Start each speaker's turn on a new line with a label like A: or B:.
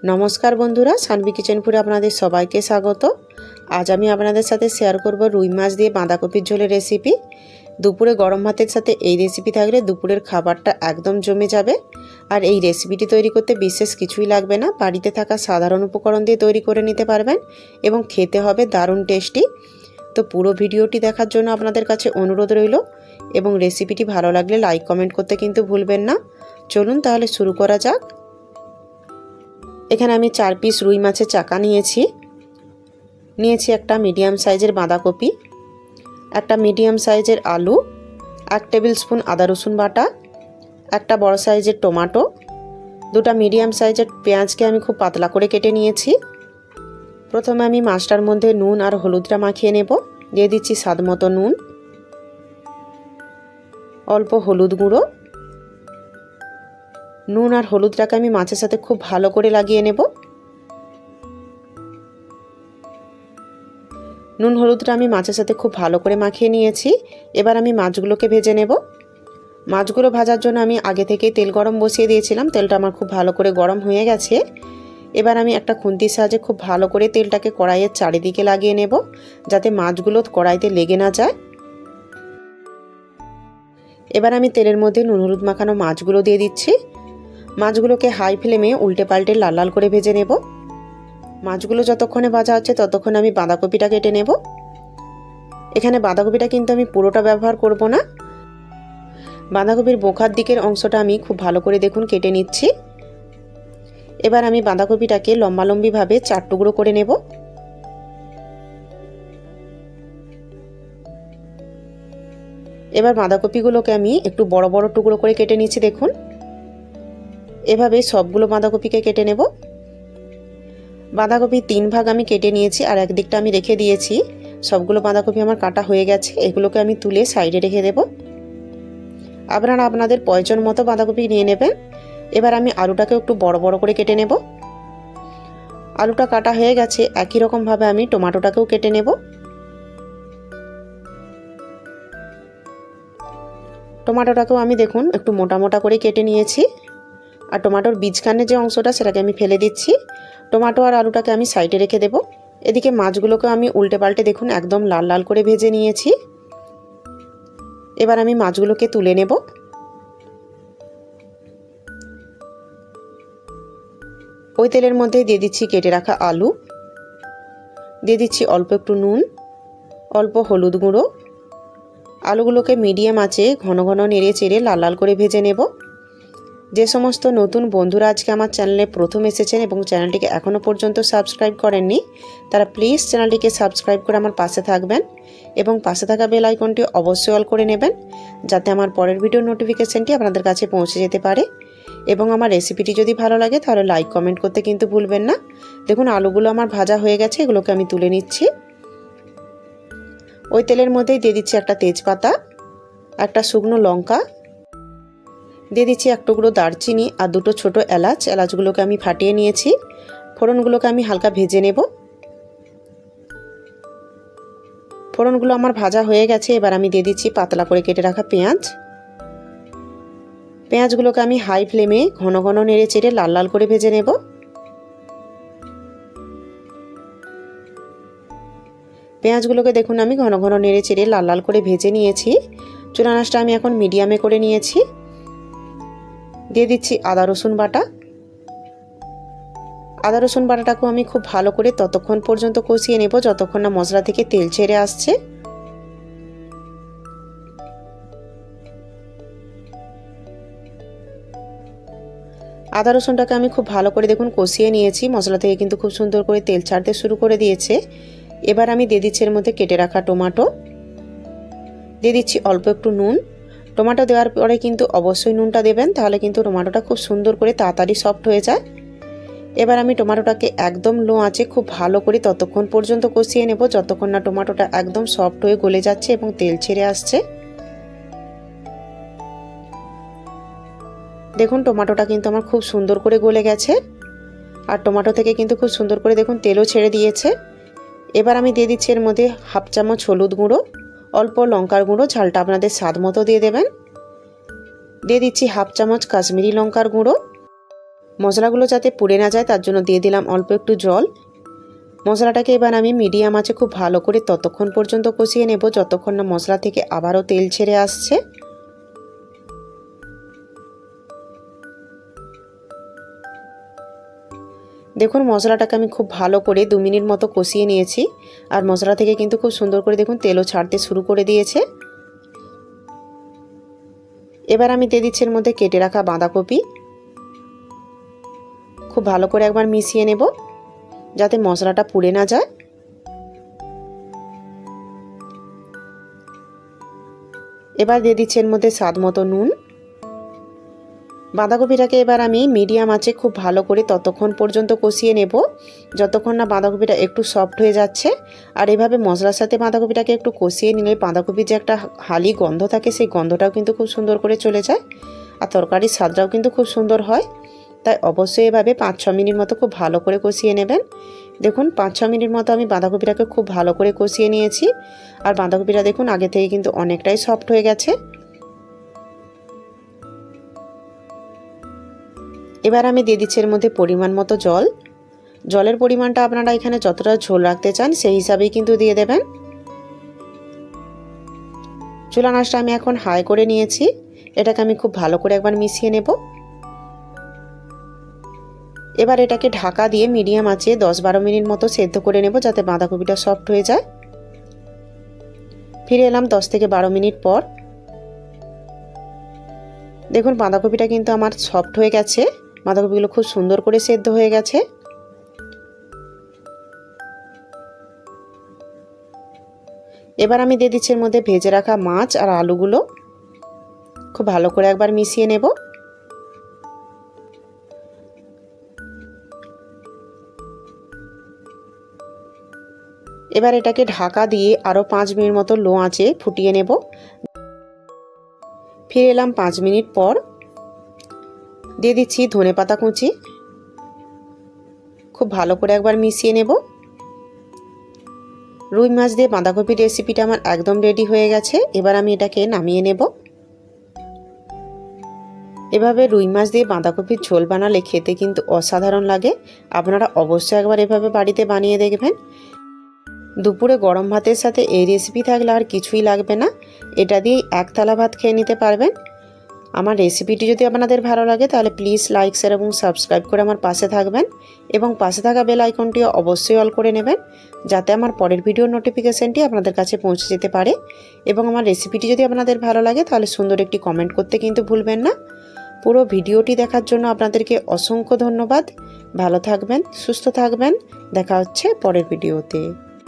A: নমস্কার বন্ধুরা, সানভি কিচেনপুরে আপনাদের সবাইকে স্বাগত। আজ আমি আপনাদের সাথে শেয়ার করব রুই মাছ দিয়ে বাঁধাকপির ঝোলের রেসিপি। দুপুরে গরম ভাতের সাথে এই রেসিপি থাকলে দুপুরের খাবারটা একদম জমে যাবে। আর এই রেসিপিটি তৈরি করতে বিশেষ কিছুই লাগবে না, বাড়িতে থাকা সাধারণ উপকরণ দিয়ে তৈরি করে নিতে পারবেন এবং খেতে হবে দারুণ টেস্টি। তো পুরো ভিডিওটি দেখার জন্য আপনাদের কাছে অনুরোধ রইল এবং রেসিপিটি ভালো লাগলে লাইক কমেন্ট করতে কিন্তু ভুলবেন না। চলুন তাহলে শুরু করা যাক। এখানে আমি 4 পিস রুই মাছের চাকা নিয়েছি একটা মিডিয়াম সাইজের বাঁধাকপি, একটা মিডিয়াম সাইজের আলু, 1 টেবিল স্পুন আদা রসুন বাটা, একটা বড় সাইজের টমেটো, দুটো মিডিয়াম সাইজের পেঁয়াজকে আমি খুব পাতলা করে কেটে নিয়েছি। প্রথমে আমি মাছটার মধ্যে নুন আর হলুদটা মাখিয়ে নেব। দিয়ে দিচ্ছি স্বাদমতো নুন, অল্প হলুদ গুঁড়ো। নুন আর হলুদটাকে আমি মাছের সাথে খুব ভালো করে লাগিয়ে নেব। নুন হলুদটা আমি মাছের সাথে খুব ভালো করে মাখিয়ে নিয়েছি। এবার আমি মাছগুলোকে ভেজে নেব। মাছগুলো ভাজার জন্য আমি আগে থেকে তেল গরম বসিয়ে দিয়েছিলাম। তেলটা আমার খুব ভালো করে গরম হয়ে গেছে। এবার আমি একটা খুন্তির সাহায্যে খুব ভালো করে তেলটাকে কড়াইয়ের চারিদিকে লাগিয়ে নেব, যাতে মাছগুলো কড়াইতে লেগে না যায়। এবার আমি তেলের মধ্যে নুন হলুদ মাখানো মাছগুলো দিয়ে দিচ্ছি। মাছগুলোকে হাই ফ্লেমে উল্টে পাল্টে লাল লাল করে ভেজে নেব। মাছগুলো যতক্ষণে ভাজা হচ্ছে ততক্ষণ আমি বাঁধাকপিটা কেটে নেব। এখানে বাঁধাকপিটা কিন্তু আমি পুরোটা ব্যবহার করব না। বাঁধাকপির বোখার দিকের অংশটা আমি খুব ভালো করে দেখুন কেটে নিচ্ছি। এবার আমি বাঁধাকপিটাকে লম্বালম্বিভাবে 4 টুকরো করে নেব। এবার বাঁধাকপিগুলোকে আমি একটু বড় বড় টুকরো করে কেটে নিচ্ছি। দেখুন, এভাবে সবগুলো বাঁধাকপিকে কেটে নেব। বাঁধাকপি 3 ভাগ আমি কেটে নিয়েছি আর একদিকটা আমি রেখে দিয়েছি। সবগুলো বাঁধাকপি আমার কাটা হয়ে গেছে। এগুলোকে আমি তুলে সাইডে রেখে দেব। আপনারা আপনাদের প্রয়োজন মতো বাঁধাকপি নিয়ে নেবেন। এবার আমি আলুটাকে একটু বড় বড় করে কেটে নেব। আলুটা কাটা হয়ে গেছে। একই রকমভাবে আমি টমেটোটাকেও কেটে নেব। টমেটোটাকেও আমি দেখুন একটু মোটা মোটা করে কেটে নিয়েছি। আর টমেটোর বীজখানের যে অংশটা সেটাকে আমি ফেলে দিচ্ছি। টমেটো আর আলুটাকে আমি সাইডে রেখে দেব। এদিকে মাছগুলোকে আমি উল্টে পাল্টে দেখুন একদম লাল লাল করে ভেজে নিয়েছি। এবার আমি মাছগুলোকে তুলে নেব। ওই তেলের মধ্যে দিয়ে দিচ্ছি কেটে রাখা আলু, দিয়ে দিচ্ছি অল্প একটু নুন, অল্প হলুদ গুঁড়ো। আলুগুলোকে মিডিয়াম আঁচে ঘন ঘন নেড়ে চেড়ে লাল লাল করে ভেজে নেব। যে সমস্ত নতুন বন্ধুরা আজকে আমার চ্যানেলে প্রথম এসেছেন এবং চ্যানেলটিকে এখনও পর্যন্ত সাবস্ক্রাইব করেননি, তারা প্লিজ চ্যানেলটিকে সাবস্ক্রাইব করে আমার পাশে থাকবেন এবং পাশে থাকা বেল আইকনটি অবশ্যই অল করে নেবেন, যাতে আমার পরের ভিডিও নোটিফিকেশনটি আপনাদের কাছে পৌঁছে যেতে পারে। এবং আমার রেসিপিটি যদি ভালো লাগে তাহলে লাইক কমেন্ট করতে কিন্তু ভুলবেন না। দেখুন আলুগুলো আমার ভাজা হয়ে গেছে, এগুলোকে আমি তুলে নিচ্ছি। ওই তেলের মধ্যেই দিয়ে দিচ্ছি একটা তেজপাতা, একটা শুকনো লঙ্কা, দিয়ে দিচ্ছি 1 টুকরো দারচিনি আর 2টো ছোট এলাচ। এলাচগুলোকে আমি ফাটিয়ে নিয়েছি। ফোড়নগুলোকে আমি হালকা ভেজে নেব। ফোড়নগুলো আমার ভাজা হয়ে গেছে। এবার আমি দিয়ে দিচ্ছি পাতলা করে কেটে রাখা পেঁয়াজ। পেঁয়াজগুলোকে আমি হাই ফ্লেমে ঘন ঘন নেড়ে চেড়ে লাল লাল করে ভেজে নেব। পেঁয়াজগুলোকে দেখুন আমি ঘন ঘন নেড়ে চেড়ে লাল লাল করে ভেজে নিয়েছি। চুলা আঁচটা আমি এখন মিডিয়ামে করে নিয়েছি। দিয়ে দিচ্ছি আদা রসুন বাটা। আদা রসুন বাটাটাকেও আমি খুব ভালো করে ততক্ষণ পর্যন্ত কষিয়ে নেব যতক্ষণ না মশলা থেকে তেল ছেড়ে আসছে। আদা রসুনটাকে আমি খুব ভালো করে দেখুন কষিয়ে নিয়েছি। মশলা থেকে কিন্তু খুব সুন্দর করে তেল ছাড়তে শুরু করে দিয়েছে। এবার আমি দিয়ে দিচ্ছি এর মধ্যে কেটে রাখা টমেটো, দিয়ে দিচ্ছি অল্প একটু নুন। টমেটো দেওয়ার পরে কিন্তু অবশ্যই নুনটা দেবেন, তাহলে কিন্তু টমেটোটা খুব সুন্দর করে তাড়াতাড়ি সফট হয়ে যায়। এবার আমি টমেটোটাকে একদম লো আঁচে খুব ভালো করে ততক্ষণ পর্যন্ত কষিয়ে নেব যতক্ষণ না টমেটোটা একদম সফট হয়ে গলে যাচ্ছে এবং তেল ছেড়ে আসছে। দেখুন টমেটোটা কিন্তু আমার খুব সুন্দর করে গলে গেছে আর টমেটো থেকে কিন্তু খুব সুন্দর করে দেখুন তেলও ছেড়ে দিয়েছে। এবার আমি দিয়ে দিচ্ছি এর মধ্যে 1/2 চামচ হলুদ গুঁড়ো, অল্প লঙ্কার গুঁড়ো, ঝালটা আপনাদের স্বাদ মতো দিয়ে দেবেন। দিয়ে দিচ্ছি 1/2 চামচ কাশ্মীরি লঙ্কার গুঁড়ো, মশলাগুলো যাতে পুড়ে না যায় তার জন্য দিয়ে দিলাম অল্প একটু জল। মশলাটাকে এবার আমি মিডিয়াম আঁচে খুব ভালো করে ততক্ষণ পর্যন্ত কষিয়ে নেব যতক্ষণ না মশলা থেকে আবারও তেল ছেড়ে আসছে। দেখুন মশলাটাকে আমি খুব ভালো করে 2 মিনিট মতো কষিয়ে নিয়েছি আর মশলা থেকে কিন্তু খুব সুন্দর করে দেখুন তেলও ছাড়তে শুরু করে দিয়েছে। এবার আমি দিয়ে দিচ্ছি এর মধ্যে কেটে রাখা বাঁধাকপি। খুব ভালো করে একবার মিশিয়ে নেব যাতে মশলাটা পুড়ে না যায়। এবার দিয়ে দিচ্ছি এর মধ্যে স্বাদ মতো নুন। বাঁধাকপিটাকে এবার আমি মিডিয়াম আঁচে খুব ভালো করে ততক্ষণ পর্যন্ত কষিয়ে নেব যতক্ষণ না বাঁধাকপিটা একটু সফট হয়ে যাচ্ছে। আর এভাবে মশলার সাথে বাঁধাকপিটাকে একটু কষিয়ে নিলে বাঁধাকপির যে একটা হালি গন্ধ থাকে সেই গন্ধটাও কিন্তু খুব সুন্দর করে চলে যায় আর তরকারির স্বাদটাও কিন্তু খুব সুন্দর হয়। তাই অবশ্যই এভাবে 5-6 মিনিট মতো খুব ভালো করে কষিয়ে নেবেন। দেখুন 5-6 মিনিট মতো আমি বাঁধাকপিটাকে খুব ভালো করে কষিয়ে নিয়েছি আর বাঁধাকপিটা দেখুন আগে থেকে কিন্তু অনেকটাই সফট হয়ে গেছে। এবার আমি দিয়ে দিচ্ছি এর মধ্যে পরিমাণ মতো জল। জলের পরিমাণটা আপনারা এখানে যতটা ঝোল রাখতে চান সেই হিসাবেই কিন্তু দিয়ে দেবেন। চুলা আঁচটা আমি এখন হাই করে নিয়েছি। এটাকে আমি খুব ভালো করে একবার মিশিয়ে নেব। এবার এটাকে ঢাকা দিয়ে মিডিয়াম আঁচে 10-12 মিনিট মতো সেদ্ধ করে নেব যাতে বাঁধাকপিটা সফট হয়ে যায়। ফিরে এলাম 10 থেকে 12 মিনিট পর। দেখুন বাঁধাকপিটা কিন্তু আমার সফট হয়ে গেছে, বাঁধাকপিগুলো খুব সুন্দর করে সেদ্ধ হয়ে গেছে। এবার আমি দিয়ে দিচ্ছি এর মধ্যে ভেজে রাখা মাছ আর আলুগুলো। খুব ভালো করে একবার মিশিয়ে নেব। এবার এটাকে ঢাকা দিয়ে আরও 5 মিনিট মতো লো আঁচে ফুটিয়ে নেব। ফিরে এলাম 5 মিনিট পর। দিয়ে দিচ্ছি ধনেপাতা কুচি। খুব ভালো করে একবার মিশিয়ে নেব। রুই মাছ দিয়ে বাঁধাকপির রেসিপিটা আমার একদম রেডি হয়ে গেছে। এবার আমি এটাকে নামিয়ে নেব। এভাবে রুই মাছ দিয়ে বাঁধাকপির ঝোল বানালে খেতে কিন্তু অসাধারণ লাগে। আপনারা অবশ্যই একবার এভাবে বাড়িতে বানিয়ে দেখবেন। দুপুরে গরম ভাতের সাথে এই রেসিপি থাকলে আর কিছুই লাগবে না, এটা দিয়ে এক থালা ভাত খেয়ে নিতে পারবেন। আমার রেসিপিটি যদি আপনাদের ভালো লাগে তাহলে প্লিজ লাইক শেয়ার এবং সাবস্ক্রাইব করে আমার পাশে থাকবেন এবং পাশে থাকা বেল আইকনটিও অবশ্যই অল করে নেবেন যাতে আমার পরের ভিডিওর নোটিফিকেশানটি আপনাদের কাছে পৌঁছে যেতে পারে। এবং আমার রেসিপিটি যদি আপনাদের ভালো লাগে তাহলে সুন্দর একটি কমেন্ট করতে কিন্তু ভুলবেন না। পুরো ভিডিওটি দেখার জন্য আপনাদেরকে অসংখ্য ধন্যবাদ। ভালো থাকবেন, সুস্থ থাকবেন। দেখা হচ্ছে পরের ভিডিওতে।